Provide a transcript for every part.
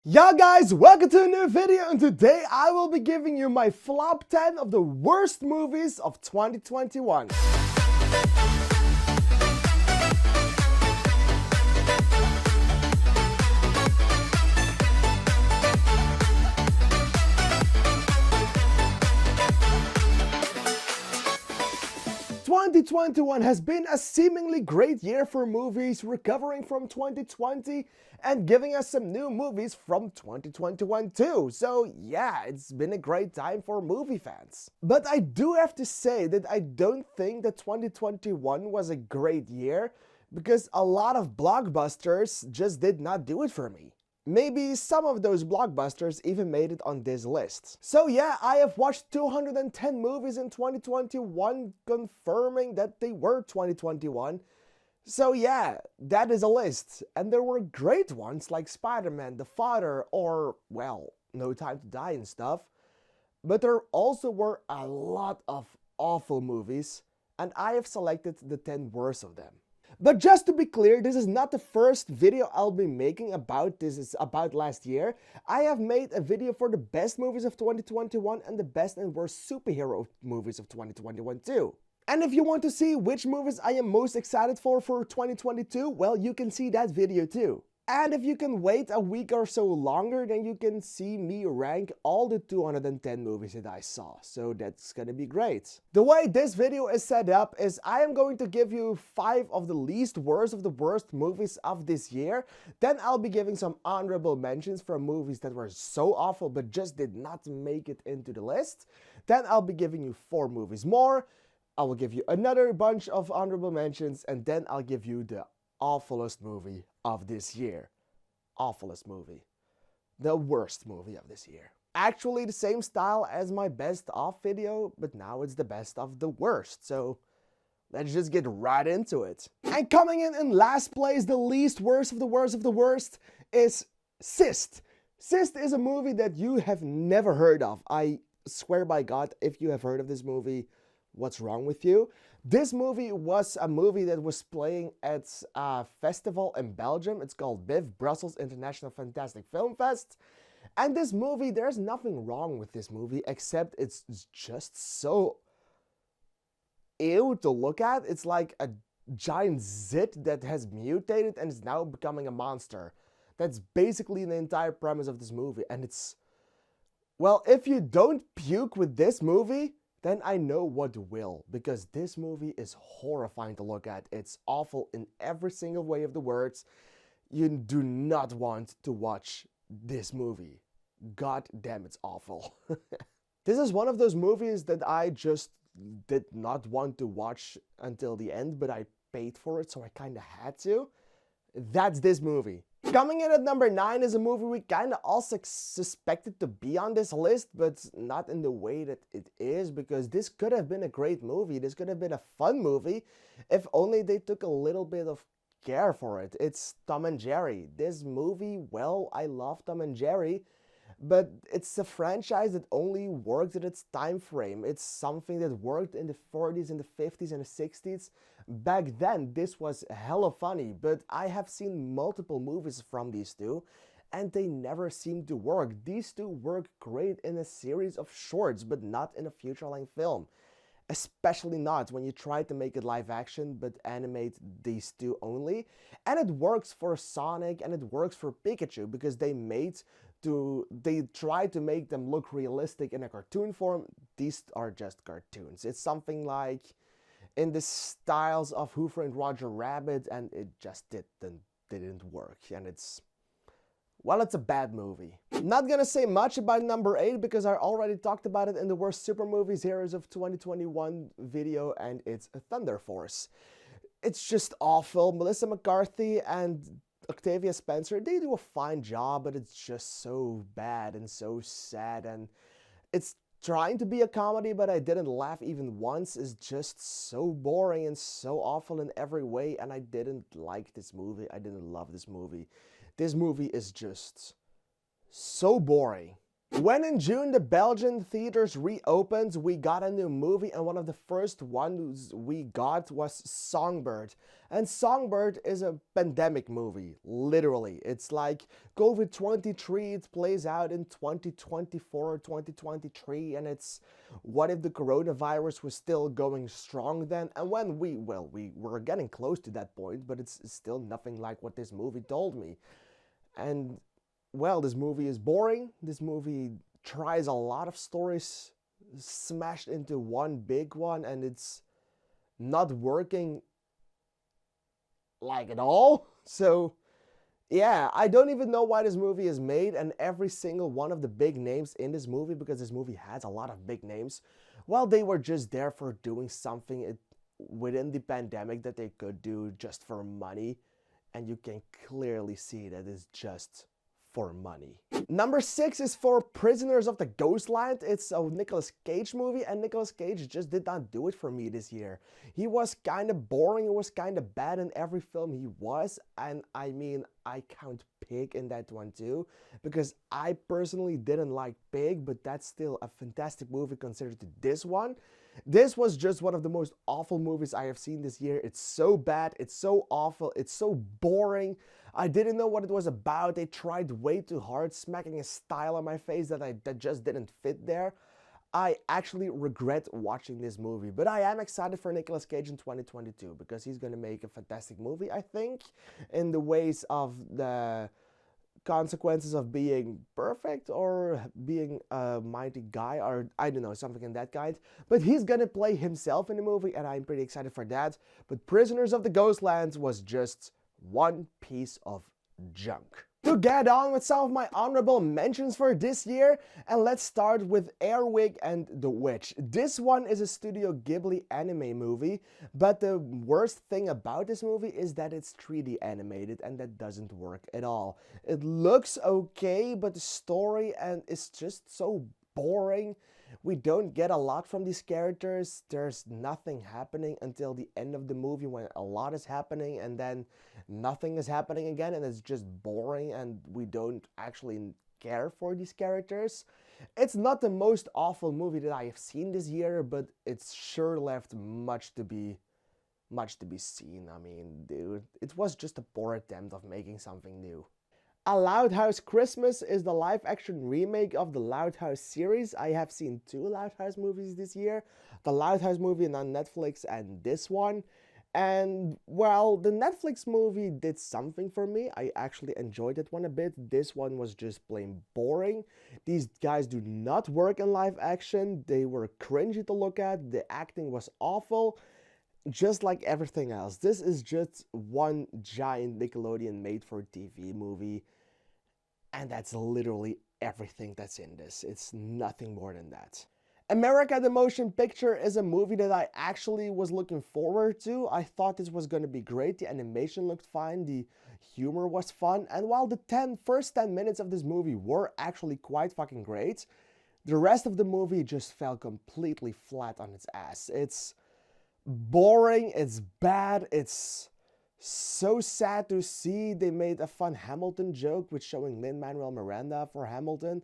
Yeah guys, welcome to a new video, and today I will be giving you my flop 10 of the worst movies of 2021. 2021 has been a seemingly great year for movies, recovering from 2020 and giving us some new movies from 2021 too. So yeah, it's been a great time for movie fans. But I do have to say that I don't think that 2021 was a great year because a lot of blockbusters just did not do it for me. Maybe some of those blockbusters even made it on this list. So yeah, I have watched 210 movies in 2021, confirming that they were 2021. So yeah, that is a list. And there were great ones like Spider-Man, The Father, or, well, No Time to Die and stuff. But there also were a lot of awful movies, and I have selected the 10 worst of them. But just to be clear, this is not the first video I'll be making about this. It's about last year. I have made a video for the best movies of 2021 and the best and worst superhero movies of 2021 too. And if you want to see which movies I am most excited for 2022, well, you can see that video too. And if you can wait a week or so longer, then you can see me rank all the 210 movies that I saw. So that's gonna be great. The way this video is set up is I am going to give you 5 of the least worst of the worst movies of this year. Then I'll be giving some honorable mentions for movies that were so awful but just did not make it into the list. Then I'll be giving you 4 movies more. I will give you another bunch of honorable mentions, and then I'll give you the awfulest movie of this year. Awfulest movie. The worst movie of this year. Actually the same style as my best of video, but now it's the best of the worst. So let's just get right into it. And coming in last place, the least worst of the worst of the worst, is Cyst. Cyst is a movie that you have never heard of. I swear by God, if you have heard of this movie, what's wrong with you? This movie was a movie that was playing at a festival in Belgium. It's called BIF, Brussels International Fantastic Film Fest. And this movie, there's nothing wrong with this movie, except it's just so ew to look at. It's like a giant zit that has mutated and is now becoming a monster. That's basically the entire premise of this movie. And it's, well, if you don't puke with this movie, then I know what will, because this movie is horrifying to look at. It's awful in every single way of the words. You do not want to watch this movie. God damn, it's awful. This is one of those movies that I just did not want to watch until the end, but I paid for it, so I kind of had to. That's this movie. Coming in at number 9 is a movie we kind of all suspected to be on this list, but not in the way that it is, because this could have been a great movie. This could have been a fun movie if only they took a little bit of care for it. It's Tom and Jerry. This movie, well, I love Tom and Jerry, but it's a franchise that only worked at its time frame. It's something that worked in the 40s and the 50s and the 60s. Back then, this was hella funny, but I have seen multiple movies from these two, and they never seem to work. These two work great in a series of shorts, but not in a feature-length film. Especially not when you try to make it live action, but animate these two only. And it works for Sonic, and it works for Pikachu, because they try to make them look realistic in a cartoon form. These are just cartoons. It's something like in the styles of Who Framed Roger Rabbit, and it just didn't work. And it's, well, it's a bad movie. Not gonna say much about number 8 because I already talked about it in the worst super movies heroes of 2021 video, and it's Thunder Force. It's just awful. Melissa McCarthy and Octavia Spencer, they do a fine job, but it's just so bad and so sad, and it's trying to be a comedy, but I didn't laugh even once. It's just so boring and so awful in every way, and I didn't like this movie. I didn't love this movie. This movie is just so boring. When in June the Belgian theaters reopened, we got a new movie, and one of the first ones we got was Songbird. And Songbird is a pandemic movie, literally. It's like COVID-23, it plays out in 2024 or 2023, and it's what if the coronavirus was still going strong then? And when we were getting close to that point, but it's still nothing like what this movie told me. And well, this movie is boring. This movie tries a lot of stories smashed into one big one, and it's not working like at all. So, yeah, I don't even know why this movie is made, and every single one of the big names in this movie, because this movie has a lot of big names, well, they were just there for doing something within the pandemic that they could do just for money, and you can clearly see that it's just for money. Number 6 is for Prisoners of the Ghostland. It's a Nicolas Cage movie, and Nicolas Cage just did not do it for me this year. He was kind of boring, he was kind of bad in every film he was, and I mean, I count Pig in that one too, because I personally didn't like Pig, but that's still a fantastic movie considered to this one. This was just one of the most awful movies I have seen this year. It's so bad, it's so awful, it's so boring. I didn't know what it was about. They tried way too hard, smacking a style on my face that just didn't fit there. I actually regret watching this movie, but I am excited for Nicolas Cage in 2022 because he's going to make a fantastic movie, I think, in the ways of the consequences of being perfect or being a mighty guy, or I don't know, something in that kind. But he's gonna play himself in the movie, and I'm pretty excited for that. But Prisoners of the Ghostlands was just one piece of junk. To get on with some of my honorable mentions for this year, and let's start with Airwig and the Witch. This one is a Studio Ghibli anime movie, but the worst thing about this movie is that it's 3D animated, and that doesn't work at all. It looks okay, but the story and it's just so boring. We don't get a lot from these characters. There's nothing happening until the end of the movie when a lot is happening, and then nothing is happening again, and it's just boring, and we don't actually care for these characters. It's not the most awful movie that I have seen this year, but it's sure left much to be seen. I mean, dude, it was just a poor attempt of making something new. A Loud House Christmas is the live-action remake of the Loud House series. I have seen 2 Loud House movies this year. The Loud House movie on Netflix and this one. And, well, the Netflix movie did something for me. I actually enjoyed that one a bit. This one was just plain boring. These guys do not work in live action. They were cringy to look at. The acting was awful. Just like everything else, this is just one giant Nickelodeon made-for-TV movie, and that's literally everything that's in this. It's nothing more than that. America the Motion Picture is a movie that I actually was looking forward to. I thought this was going to be great. The animation looked fine, the humor was fun, and while the first 10 minutes of this movie were actually quite fucking great, the rest of the movie just fell completely flat on its ass. It's boring, it's bad, it's so sad to see. They made a fun Hamilton joke with showing Lin-Manuel Miranda for Hamilton,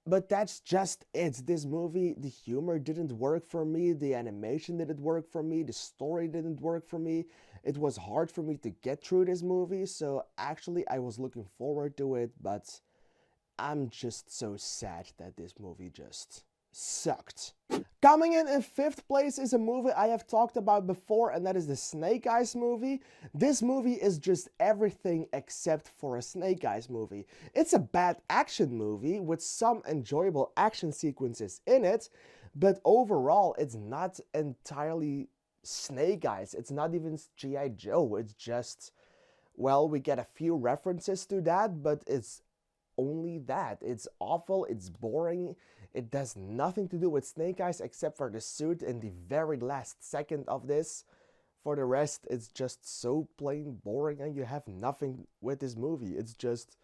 but that's just it. This movie, the humor didn't work for me, the animation didn't work for me, the story didn't work for me. It was hard for me to get through this movie, so actually I was looking forward to it, but I'm just so sad that this movie just sucked. Coming in 5th place is a movie I have talked about before, and that is the Snake Eyes movie. This movie is just everything except for a Snake Eyes movie. It's a bad action movie with some enjoyable action sequences in it, but overall it's not entirely Snake Eyes. It's not even G.I. Joe. It's just, well, we get a few references to that, but it's only that. It's awful, it's boring, it does nothing to do with Snake Eyes except for the suit in the very last second of this. For the rest, it's just so plain boring, and you have nothing with this movie. It's just,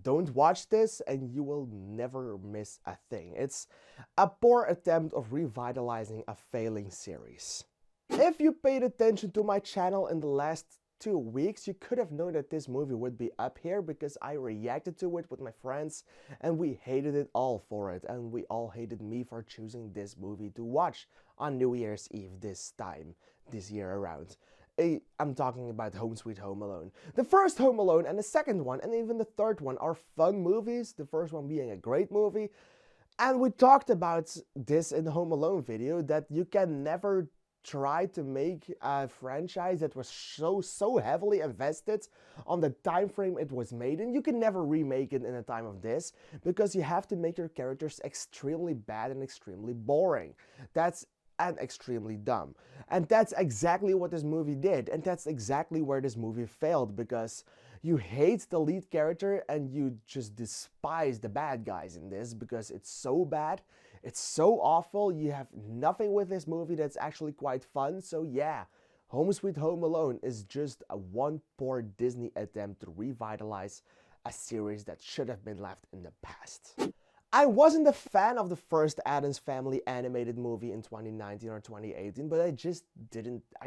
don't watch this and you will never miss a thing. It's a poor attempt of revitalizing a failing series. If you paid attention to my channel in the last 2 weeks, you could have known that this movie would be up here because I reacted to it with my friends and we hated it all for it. And we all hated me for choosing this movie to watch on New Year's Eve this year around. I'm talking about Home Sweet Home Alone. The first Home Alone and the second one and even the third one are fun movies, the first one being a great movie. And we talked about this in the Home Alone video, that you can never try to make a franchise that was so heavily invested on the time frame it was made in. You can never remake it in a time of this because you have to make your characters extremely bad and extremely boring. That's and extremely dumb. And that's exactly what this movie did, and that's exactly where this movie failed, because you hate the lead character and you just despise the bad guys in this because it's so bad, it's so awful. You have nothing with this movie that's actually quite fun. So yeah, Home Sweet Home Alone is just a one poor Disney attempt to revitalize a series that should have been left in the past. I wasn't a fan of the first Addams Family animated movie in 2019 or 2018, but I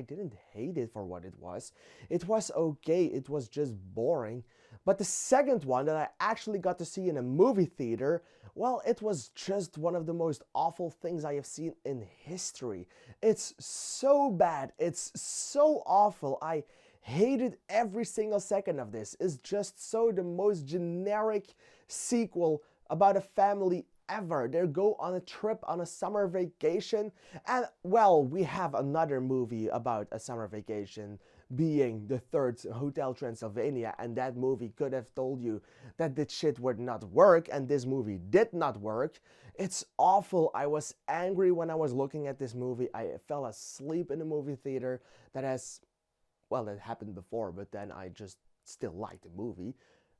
didn't hate it for what it was. It was okay, it was just boring. But the second one that I actually got to see in a movie theater, well, it was just one of the most awful things I have seen in history. It's so bad, it's so awful. I hated every single second of this. It's just so the most generic sequel about a family ever. They go on a trip on a summer vacation, and well, we have another movie about a summer vacation, being the third Hotel Transylvania, and that movie could have told you that this shit would not work, and this movie did not work. It's awful. I was angry when I was looking at this movie. I fell asleep in the movie theater. That happened before, but then I just still liked the movie.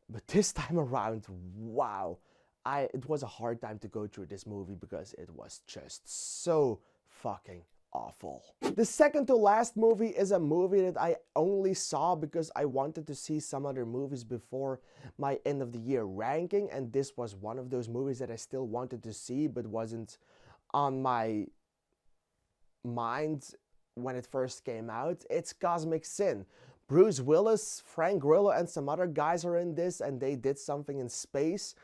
But this time around, wow. It was a hard time to go through this movie because it was just so fucking awful. The second to last movie is a movie that I only saw because I wanted to see some other movies before my end of the year ranking, and this was one of those movies that I still wanted to see but wasn't on my mind when it first came out. It's Cosmic Sin. Bruce Willis, Frank Grillo, and some other guys are in this, and they did something in space.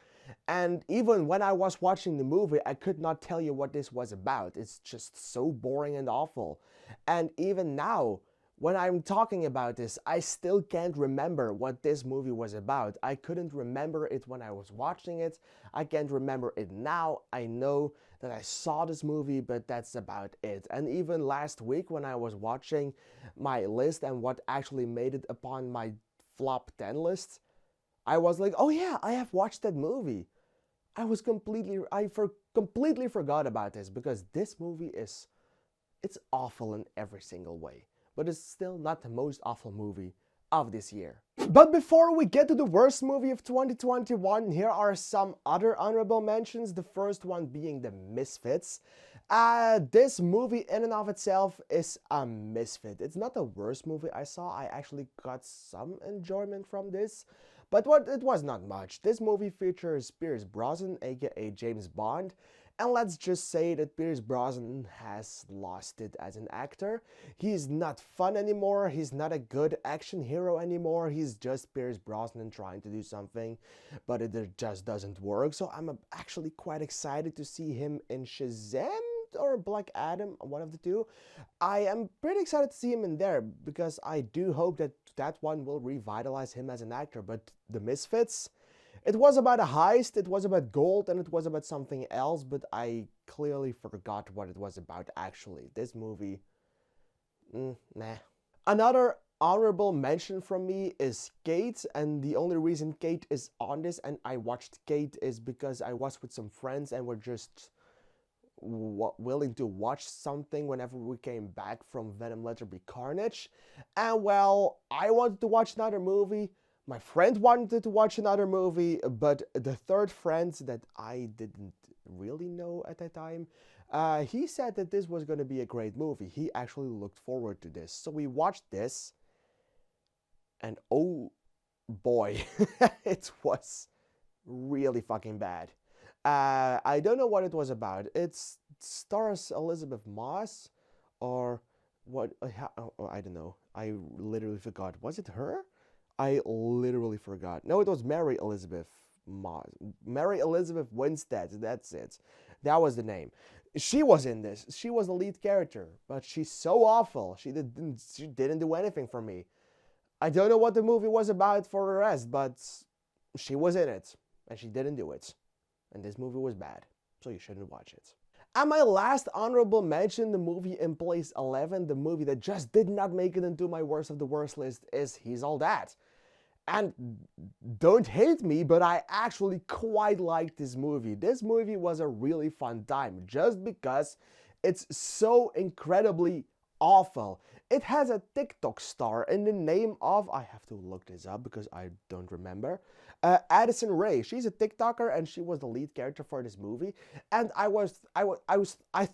And even when I was watching the movie, I could not tell you what this was about. It's just so boring and awful. And even now, when I'm talking about this, I still can't remember what this movie was about. I couldn't remember it when I was watching it. I can't remember it now. I know that I saw this movie, but that's about it. And even last week when I was watching my list and what actually made it upon my flop 10 list, I was like, oh yeah, I have watched that movie. I completely forgot about this because this movie it's awful in every single way. But it's still not the most awful movie of this year. But before we get to the worst movie of 2021, here are some other honorable mentions. The first one being The Misfits. This movie in and of itself is a misfit. It's not the worst movie I saw. I actually got some enjoyment from this. But it was not much. This movie features Pierce Brosnan, aka James Bond, and let's just say that Pierce Brosnan has lost it as an actor. He's not fun anymore, he's not a good action hero anymore, he's just Pierce Brosnan trying to do something, but it just doesn't work. So I'm actually quite excited to see him in Shazam or Black Adam, one of the two. I am pretty excited to see him in there because I do hope that that one will revitalize him as an actor. But The Misfits, it was about a heist, it was about gold, and it was about something else, but I clearly forgot what it was about actually. This movie, nah. Another honorable mention from me is Kate, and the only reason Kate is on this and I watched Kate is because I was with some friends and we're just willing to watch something whenever we came back from Venom Let There Be Carnage. And well, I wanted to watch another movie, my friend wanted to watch another movie, but the third friend that I didn't really know at that time, he said that this was going to be a great movie. He actually looked forward to this. So we watched this, and oh boy, it was really fucking bad. I don't know what it was about. It stars Elizabeth Moss, or what? Oh, I don't know. I literally forgot. Was it her? I literally forgot. No, it was Mary Elizabeth Moss. Mary Elizabeth Winstead. That's it. That was the name. She was in this. She was the lead character, but she's so awful. She didn't do anything for me. I don't know what the movie was about for the rest, but she was in it, and she didn't do it. And this movie was bad, so you shouldn't watch it. And my last honorable mention, the movie in place 11, the movie that just did not make it into my worst of the worst list, is He's All That. And don't hate me, but I actually quite liked this movie. This movie was a really fun time, just because it's so incredibly awful. It has a TikTok star in the name of, I have to look this up because I don't remember, Addison Rae. She's a TikToker and she was the lead character for this movie. And I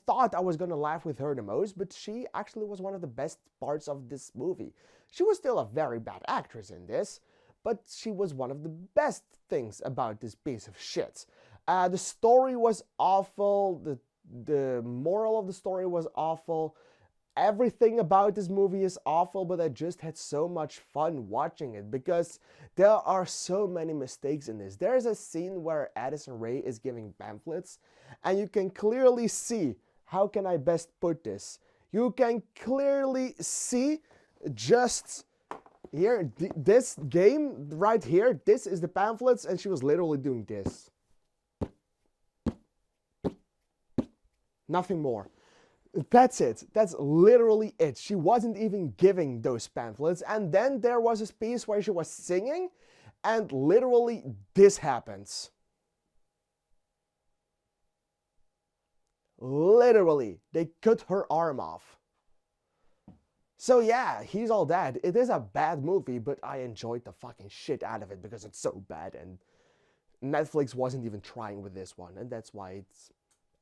thought I was gonna laugh with her the most, but she actually was one of the best parts of this movie. She was still a very bad actress in this, but she was one of the best things about this piece of shit. The story was awful. The moral of the story was awful. Everything about this movie is awful, but I just had so much fun watching it because there are so many mistakes in this. There's a scene where Addison Rae is giving pamphlets, and you can clearly see, how can I best put this? You can clearly see just here, this game right here, this is the pamphlets, and she was literally doing this. Nothing more. That's it. That's literally it. She wasn't even giving those pamphlets. And then there was a piece where she was singing, and literally this happens. Literally, they cut her arm off. So yeah, He's All That. It is a bad movie, but I enjoyed the fucking shit out of it because it's so bad, and Netflix wasn't even trying with this one, and that's why it's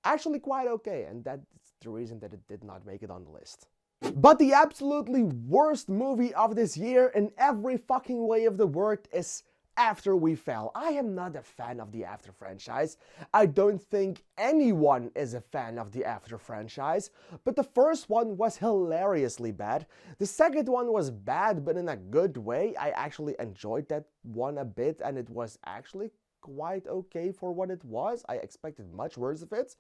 actually quite okay, and that's the reason that it did not make it on the list. But the absolutely worst movie of this year in every fucking way of the word is After We Fell. I am not a fan of the After franchise. I don't think anyone is a fan of the After franchise, but the first one was hilariously bad. The second one was bad, but in a good way. I actually enjoyed that one a bit, and it was actually quite okay for what it was. I expected much worse of it,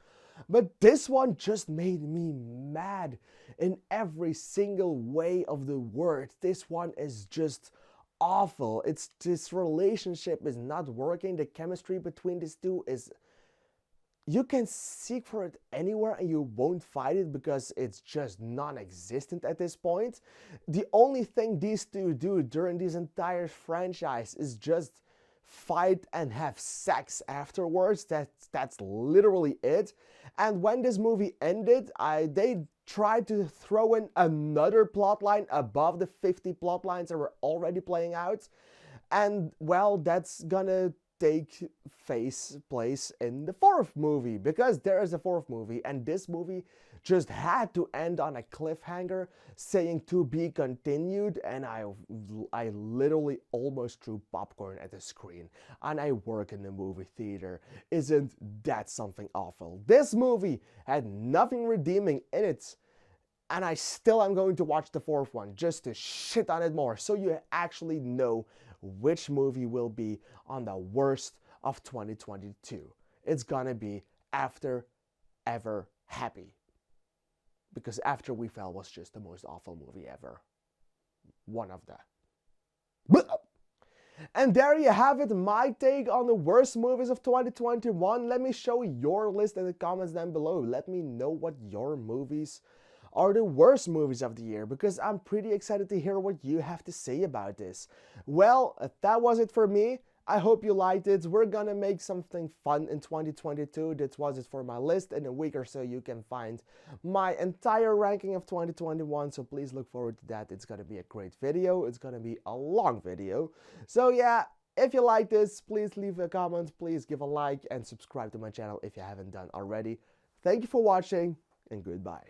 but this one just made me mad in every single way of the word. This one is just awful. This relationship is not working. The chemistry between these two is, you can seek for it anywhere and you won't find it because it's just non-existent at this point. The only thing these two do during this entire franchise is just fight and have sex afterwards. That's literally it. And when this movie ended, they tried to throw in another plotline above the 50 plotlines that were already playing out. And well, that's gonna take place in the fourth movie, because there is a fourth movie, and this movie just had to end on a cliffhanger saying to be continued, and I literally almost threw popcorn at the screen, and I work in the movie theater. Isn't that something awful? This movie had nothing redeeming in it, and I still am going to watch the fourth one just to shit on it more, so you actually know which movie will be on the worst of 2022. It's gonna be After Ever Happy. Because After We Fell was just the most awful movie ever. One of the. And there you have it, my take on the worst movies of 2021. Let me show your list in the comments down below. Let me know what your movies are the worst movies of the year, because I'm pretty excited to hear what you have to say about this. Well, that was it for me. I hope you liked it. We're gonna make something fun in 2022. That was it for my list. In a week or so, you can find my entire ranking of 2021. So please look forward to that. It's gonna be a great video. It's gonna be a long video. So yeah, if you like this, please leave a comment. Please give a like and subscribe to my channel if you haven't done already. Thank you for watching, and goodbye.